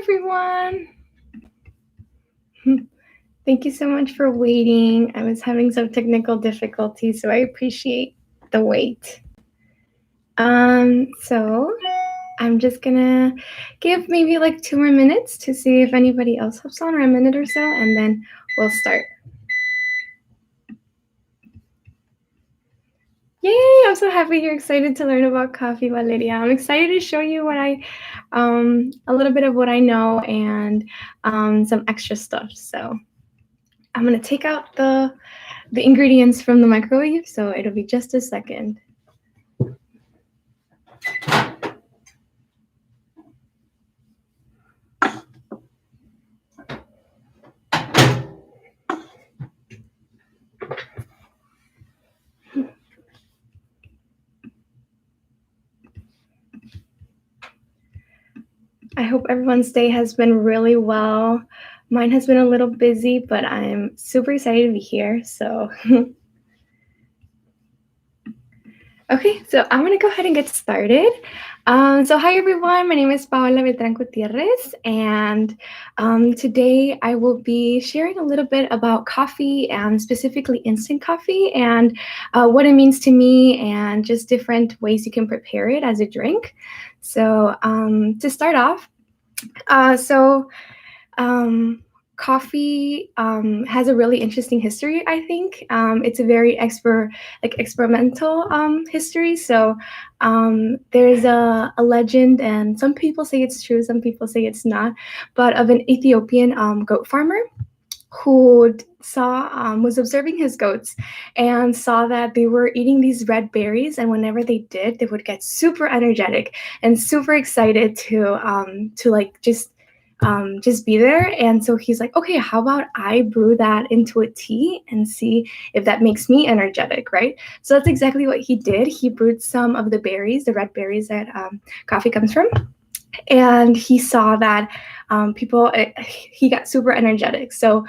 everyone. Thank you so much for waiting. I was having some technical difficulties, so I appreciate the wait. So I'm just gonna give maybe like 2 more minutes to see if anybody else hops on, or a minute or so, and then we'll start. Yay! I'm so happy you're excited to learn about coffee, Valeria. I'm excited to show you a little bit of what I know and some extra stuff. So I'm gonna take out the ingredients from the microwave, so it'll be just a second. I hope everyone's day has been really well. Mine has been a little busy, but I'm super excited to be here. So, okay, so I'm gonna go ahead and get started. So hi everyone, my name is Paola Beltran Gutierrez, and today I will be sharing a little bit about coffee, and specifically instant coffee, and what it means to me, and just different ways you can prepare it as a drink. So to start off, coffee has a really interesting history, I think. It's a very experimental history. So there's a legend, and some people say it's true, some people say it's not, but of an Ethiopian goat farmer who was observing his goats and saw that they were eating these red berries, and whenever they did, they would get super energetic and super excited to just be there. And so he's like, okay, how about I brew that into a tea and see if that makes me energetic, right? So that's exactly what he did. He brewed some of the berries, the red berries that coffee comes from, and he saw that he got super energetic. So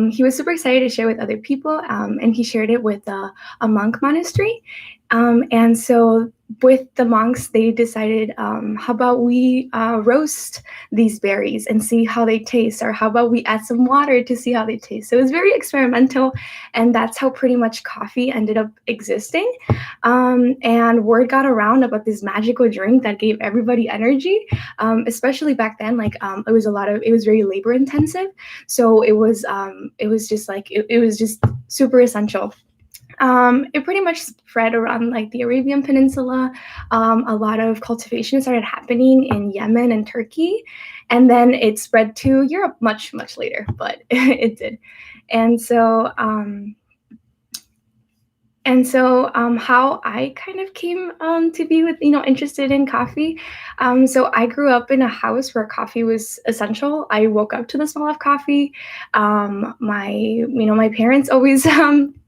he was super excited to share with other people, and he shared it with a monk monastery. And so with the monks, they decided, how about we roast these berries and see how they taste, or how about we add some water to see how they taste. So it was very experimental, and that's how pretty much coffee ended up existing. And word got around about this magical drink that gave everybody energy, especially back then. It was very labor intensive, so it was just super essential. It pretty much spread around like the Arabian Peninsula. A lot of cultivation started happening in Yemen and Turkey, and then it spread to Europe much, much later, but it did. And so how I kind of came to be interested in coffee. So I grew up in a house where coffee was essential. I woke up to the smell of coffee. My parents always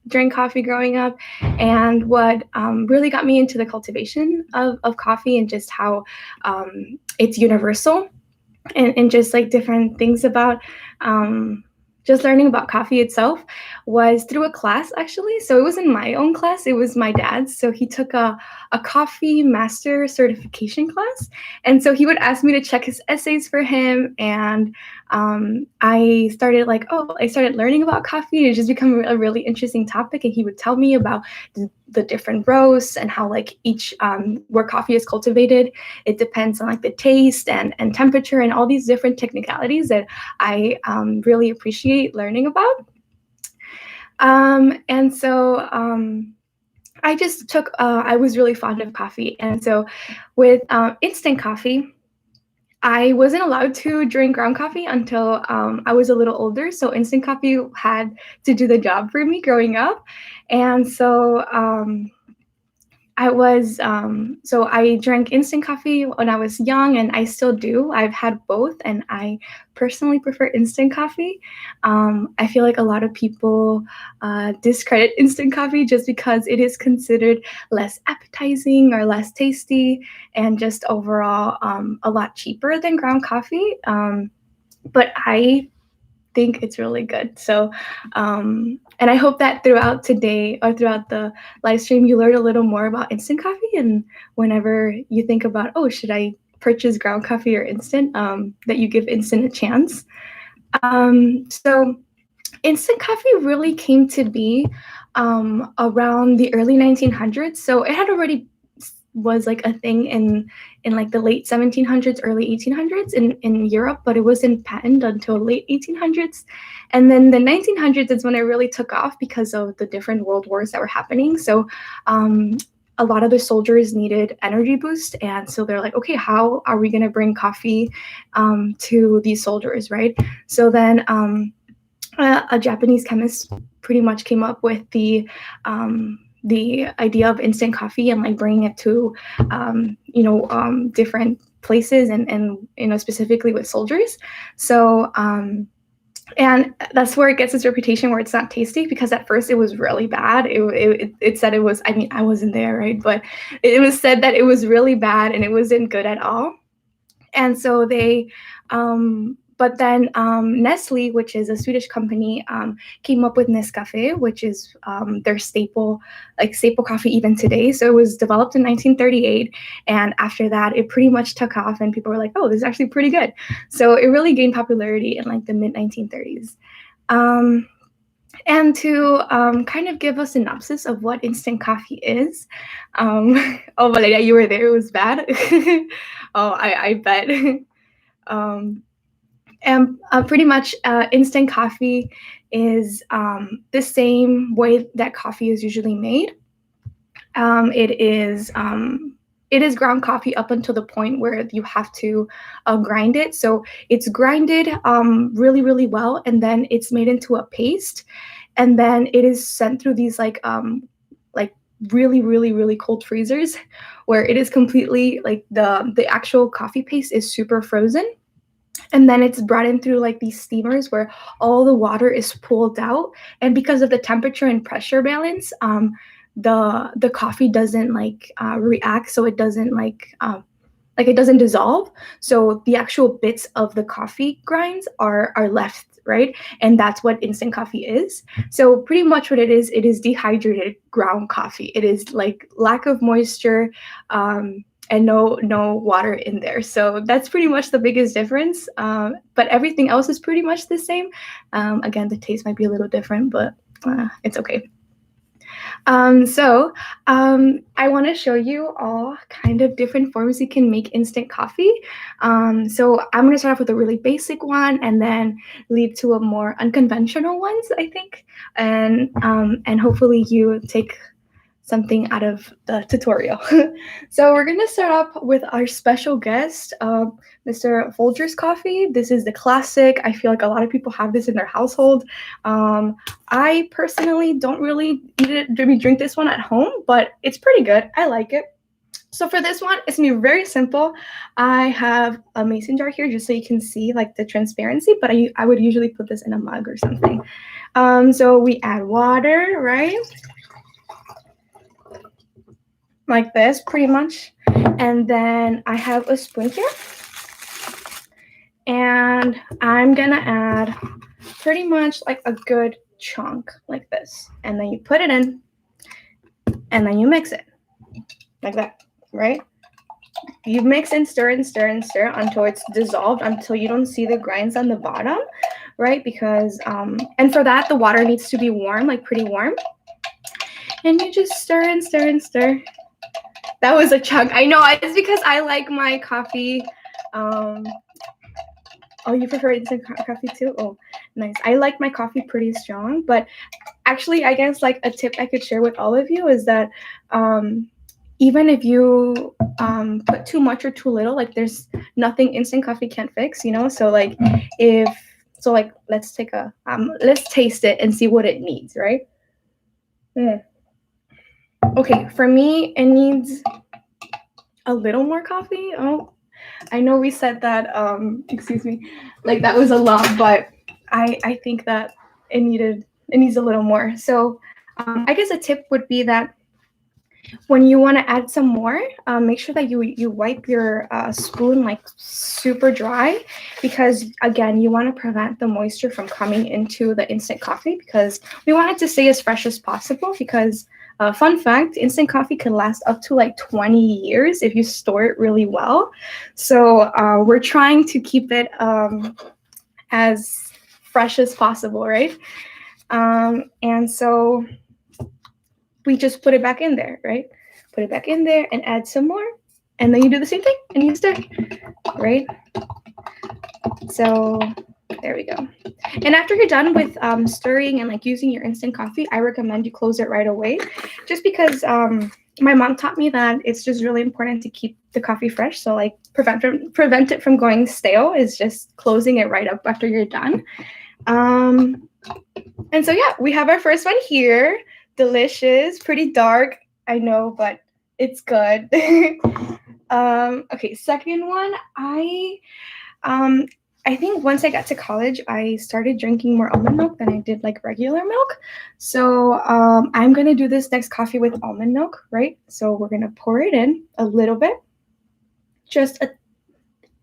drank coffee growing up, and what really got me into the cultivation of coffee, and just how it's universal, and just like different things about just learning about coffee itself, was through a class, actually. So it wasn't my own class, it was my dad's. So he took a coffee master certification class. And so he would ask me to check his essays for him. And I started learning about coffee. It just became a really interesting topic. And he would tell me about the different roasts, and how like each where coffee is cultivated, it depends on like the taste and temperature, and all these different technicalities that I really appreciate learning about. And so I just took I was really fond of coffee, and so with instant coffee, I wasn't allowed to drink ground coffee until I was a little older. So instant coffee had to do the job for me growing up. And so I drank instant coffee when I was young, and I still do. I've had both, and I personally prefer instant coffee. I feel like a lot of people discredit instant coffee just because it is considered less appetizing or less tasty, and just overall a lot cheaper than ground coffee. But I think it's really good. So, and I hope that throughout today, or throughout the live stream, you learn a little more about instant coffee. And whenever you think about, oh, should I purchase ground coffee or instant, that you give instant a chance. So instant coffee really came to be around the early 1900s. So it had already was like a thing in like the late 1700s, early 1800s in Europe, but it wasn't patented until late 1800s. And then the 1900s is when it really took off because of the different world wars that were happening. So a lot of the soldiers needed energy boost, and so they're like, okay, how are we going to bring coffee to these soldiers, right? So then a Japanese chemist pretty much came up with the idea of instant coffee and like bringing it to different places and specifically with soldiers. So and that's where it gets its reputation where it's not tasty, because at first it was really bad. It said it was, I mean, I wasn't there, right? But it was said that it was really bad and it wasn't good at all. And so they, but then Nestle, which is a Swedish company, came up with Nescafe, which is their staple coffee even today. So it was developed in 1938. And after that, it pretty much took off and people were like, oh, this is actually pretty good. So it really gained popularity in like the mid 1930s. And to kind of give a synopsis of what instant coffee is. Oh, Valeria, you were there. It was bad. Oh, I bet. And pretty much instant coffee is the same way that coffee is usually made. It is ground coffee up until the point where you have to grind it. So it's grinded really, really well, and then it's made into a paste, and then it is sent through these like really, really, really cold freezers, where it is completely like the actual coffee paste is super frozen. And then it's brought in through like these steamers where all the water is pulled out. And because of the temperature and pressure balance, the coffee doesn't react, so it doesn't it doesn't dissolve. So the actual bits of the coffee grinds are left, right? And that's what instant coffee is. So pretty much what it is dehydrated ground coffee. It is like lack of moisture, and no water in there. So that's pretty much the biggest difference. But everything else is pretty much the same. Again, the taste might be a little different, but it's okay. So I want to show you all kind of different forms you can make instant coffee. So I'm going to start off with a really basic one and then lead to a more unconventional ones, I think. And hopefully you take something out of the tutorial. So we're gonna start off with our special guest, Mr. Folgers coffee. This is the classic. I feel like a lot of people have this in their household. I personally don't really drink this one at home, but it's pretty good. I like it. So for this one, it's gonna be very simple. I have a mason jar here just so you can see like the transparency, but I would usually put this in a mug or something. So we add water, right? Like this, pretty much. And then I have a spoon here. And I'm gonna add pretty much like a good chunk like this. And then you put it in, and then you mix it like that, right? You mix and stir and stir and stir until it's dissolved, until you don't see the grinds on the bottom, right? Because, and for that, the water needs to be warm, like pretty warm. And you just stir and stir and stir. That was a chunk. I know, it's because I like my coffee. Oh, you prefer instant coffee too? Oh, nice. I like my coffee pretty strong, but actually, I guess like a tip I could share with all of you is that even if you put too much or too little, like there's nothing instant coffee can't fix, you know? So like let's take let's taste it and see what it needs, right? Okay, for me, it needs a little more coffee. Oh, I know we said that, excuse me, like that was a lot, but I think that it needs a little more. So I guess a tip would be that when you want to add some more, make sure that you wipe your spoon like super dry, because again, you want to prevent the moisture from coming into the instant coffee, because we want it to stay as fresh as possible, because Fun fact, instant coffee can last up to like 20 years if you store it really well. So we're trying to keep it as fresh as possible, right? And so we just put it back in there, right? Put it back in there and add some more. And then you do the same thing and you stir, right? So there we go. And after you're done with stirring and like using your instant coffee, I recommend you close it right away, just because my mom taught me that it's just really important to keep the coffee fresh. So like prevent it from going stale is just closing it right up after you're done. And so yeah, we have our first one here. Delicious, pretty dark, I know, but it's good. Okay, second one, I think once I got to college, I started drinking more almond milk than I did like regular milk. So I'm gonna do this next coffee with almond milk, right? So we're gonna pour it in a little bit, just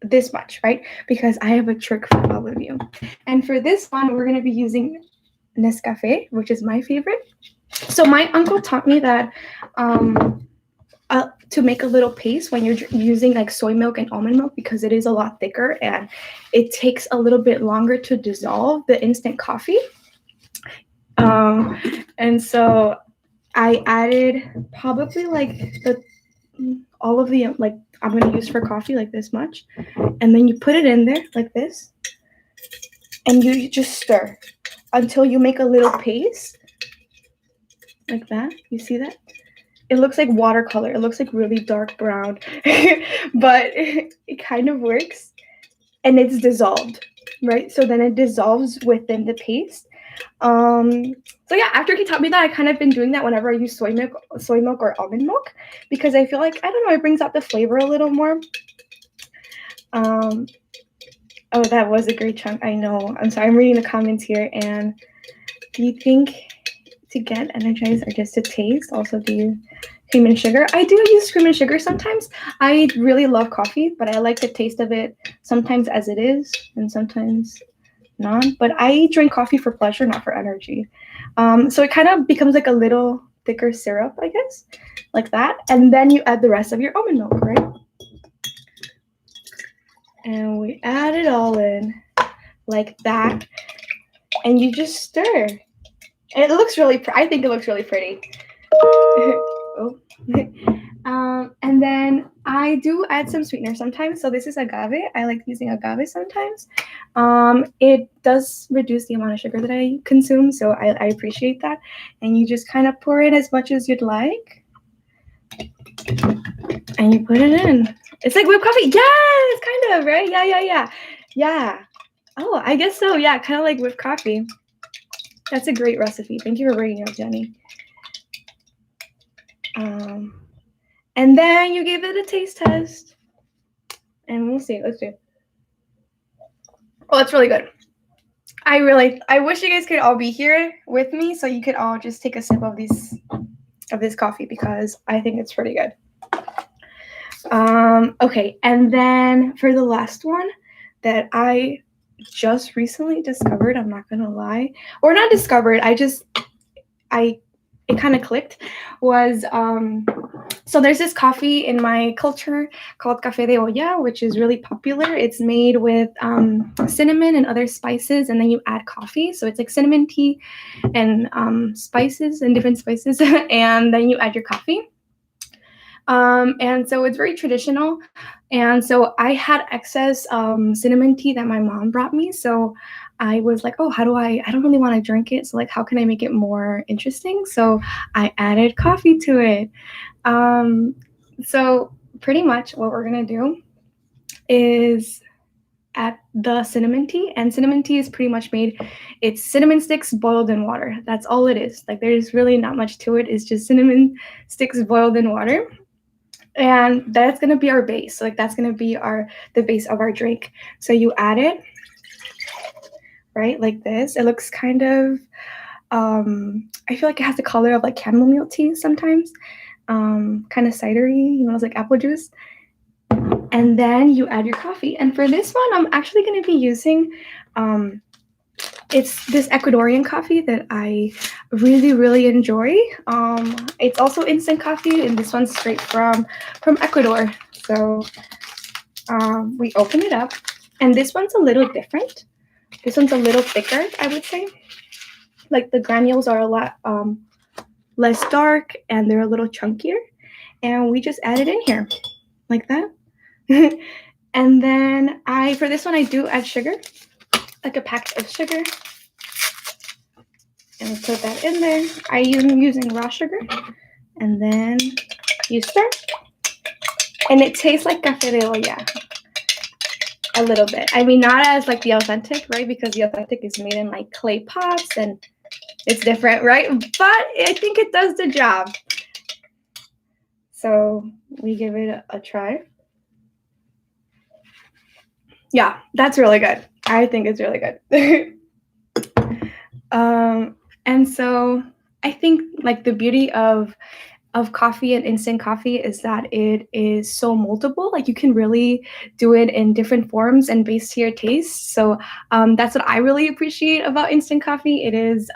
this much, right? Because I have a trick for all of you. And for this one, we're gonna be using Nescafe, which is my favorite. So my uncle taught me that to make a little paste when you're using like soy milk and almond milk, because it is a lot thicker and it takes a little bit longer to dissolve the instant coffee. And so I added probably like all of the like I'm going to use for coffee, like this much, and then you put it in there like this, and you just stir until you make a little paste like that. You see that? It looks like watercolor. It looks like really dark brown, but it kind of works, and it's dissolved, right? So then it dissolves within the paste. So yeah, after he taught me that, I kind of been doing that whenever I use soy milk or almond milk, because I feel like, I don't know, it brings out the flavor a little more. Oh, that was a great chunk. I know. I'm sorry. I'm reading the comments here. And do you think to get energized or just to taste? Also, do you cream and sugar? I do use cream and sugar sometimes. I really love coffee, but I like the taste of it sometimes as it is and sometimes not. But I drink coffee for pleasure, not for energy. So it kind of becomes like a little thicker syrup, I guess, like that. And then you add the rest of your almond milk, right? And we add it all in like that. And you just stir. And it looks really, I think it looks really pretty. Oh. And then I do add some sweetener sometimes. So this is agave. I like using agave sometimes. It does reduce the amount of sugar that I consume, so I appreciate that. And you just kind of pour it as much as you'd like. And you put it in. It's like whipped coffee. Yes, kind of, right? Yeah. Oh, I guess so. Yeah, kind of like whipped coffee. That's a great recipe. Thank you for bringing it up, Jenny. And then you give it a taste test. And we'll see. Let's do. Oh, it's really good. I wish you guys could all be here with me so you could all just take a sip of this coffee, because I think it's pretty good. Okay, and then for the last one that I just recently discovered, I'm not gonna lie, or not discovered, it kind of clicked, was so there's this coffee in my culture called Café de Olla, which is really popular. It's made with cinnamon and other spices, and then you add coffee. So it's like cinnamon tea and spices and different spices, and then you add your coffee. And so it's very traditional. And so I had excess cinnamon tea that my mom brought me. So I was like, oh, I don't really want to drink it. So like, how can I make it more interesting? So I added coffee to it. So pretty much what we're going to do is add the cinnamon tea, and cinnamon tea is pretty much it's cinnamon sticks boiled in water. That's all it is. Like, there's really not much to it. It's just cinnamon sticks boiled in water. And that's going to be our base. So like, that's going to be the base of our drink. So you add it, right? Like this. It looks kind of, I feel like it has the color of like chamomile tea sometimes. Kind of cidery, it's like apple juice. And then you add your coffee. And for this one, I'm actually going to be using It's this Ecuadorian coffee that I really, really enjoy. It's also instant coffee, and this one's straight from Ecuador. So we open it up, and this one's a little different. This one's a little thicker, I would say. Like the granules are a lot less dark, and they're a little chunkier. And we just add it in here like that. And then for this one, I do add sugar, like a packet of sugar. And we put that in there. I am using raw sugar. And then you stir. And it tastes like café de olla. A little bit. I mean, not as like the authentic, right? Because the authentic is made in like clay pots and it's different, right? But I think it does the job. So we give it a try. Yeah, that's really good. I think it's really good. And so I think like the beauty of coffee and instant coffee is that it is so multiple. Like you can really do it in different forms and based to your taste. So that's what I really appreciate about instant coffee. It is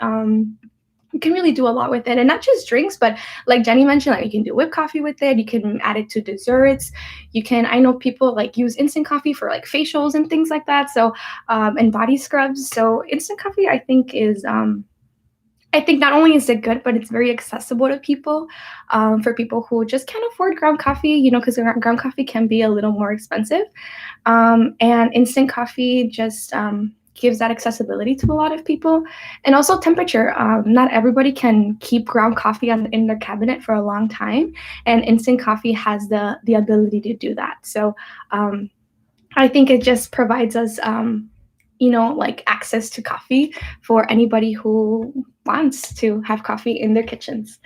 you can really do a lot with it, and not just drinks, but like Jenny mentioned, like you can do whipped coffee with it. You can add it to desserts. I know people like use instant coffee for like facials and things like that. So and body scrubs. So instant coffee, I think not only is it good, but it's very accessible to people, for people who just can't afford ground coffee, because ground coffee can be a little more expensive. And instant coffee just gives that accessibility to a lot of people. And also temperature. Not everybody can keep ground coffee in their cabinet for a long time. And instant coffee has the ability to do that. So I think it just provides us like access to coffee for anybody who wants to have coffee in their kitchens.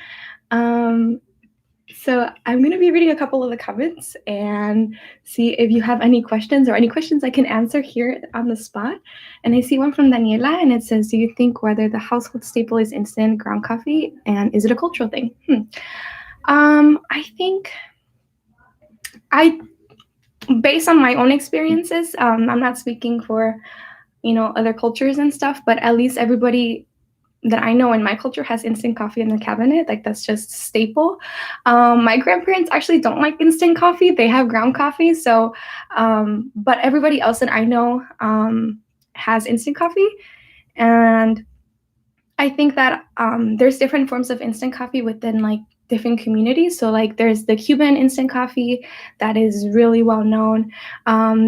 So I'm going to be reading a couple of the comments and see if you have any questions or any questions I can answer here on the spot. And I see one from Daniela, and it says, do you think whether the household staple is instant ground coffee, and is it a cultural thing? I think based on my own experiences, I'm not speaking for other cultures and stuff, but at least everybody that I know in my culture has instant coffee in their cabinet. Like that's just staple. My grandparents actually don't like instant coffee. They have ground coffee. So, but everybody else that I know has instant coffee. And I think that there's different forms of instant coffee within like different communities. So like there's the Cuban instant coffee that is really well known.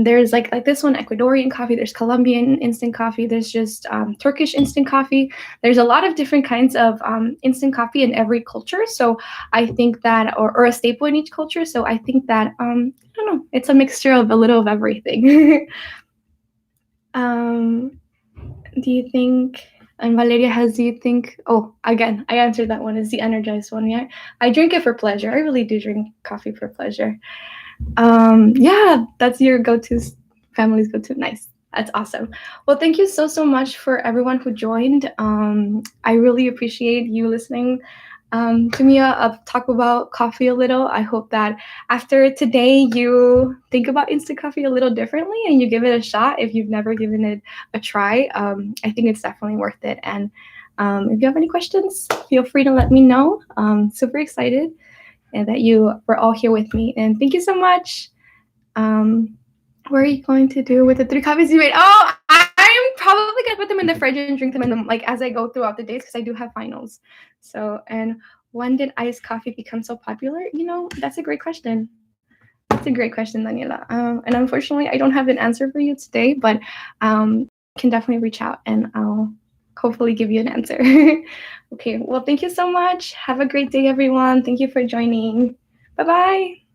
There's like this one, Ecuadorian coffee. There's Colombian instant coffee. There's just Turkish instant coffee. There's a lot of different kinds of instant coffee in every culture. So I think that, or a staple in each culture. So I think that, I don't know, it's a mixture of a little of everything. Do you think... And Valeria do you think, again, I answered that one, is the energized one. Yeah, I drink it for pleasure. I really do drink coffee for pleasure. Yeah, that's your go-to, family's go-to. Nice. That's awesome. Well, thank you so much for everyone who joined. I really appreciate you listening to me talk about coffee a little. I hope that after today you think about instant coffee a little differently and you give it a shot if you've never given it a try. I think it's definitely worth it. And if you have any questions, feel free to let me know. Super excited and that you were all here with me. And thank you so much. What are you going to do with the 3 coffees you made? I'm probably gonna put them in the fridge and drink them in them as I go throughout the days, because I do have finals. So, and when did iced coffee become so popular? That's a great question. That's a great question, Daniela. And unfortunately, I don't have an answer for you today, but can definitely reach out and I'll hopefully give you an answer. Okay, well, thank you so much. Have a great day, everyone. Thank you for joining. Bye-bye.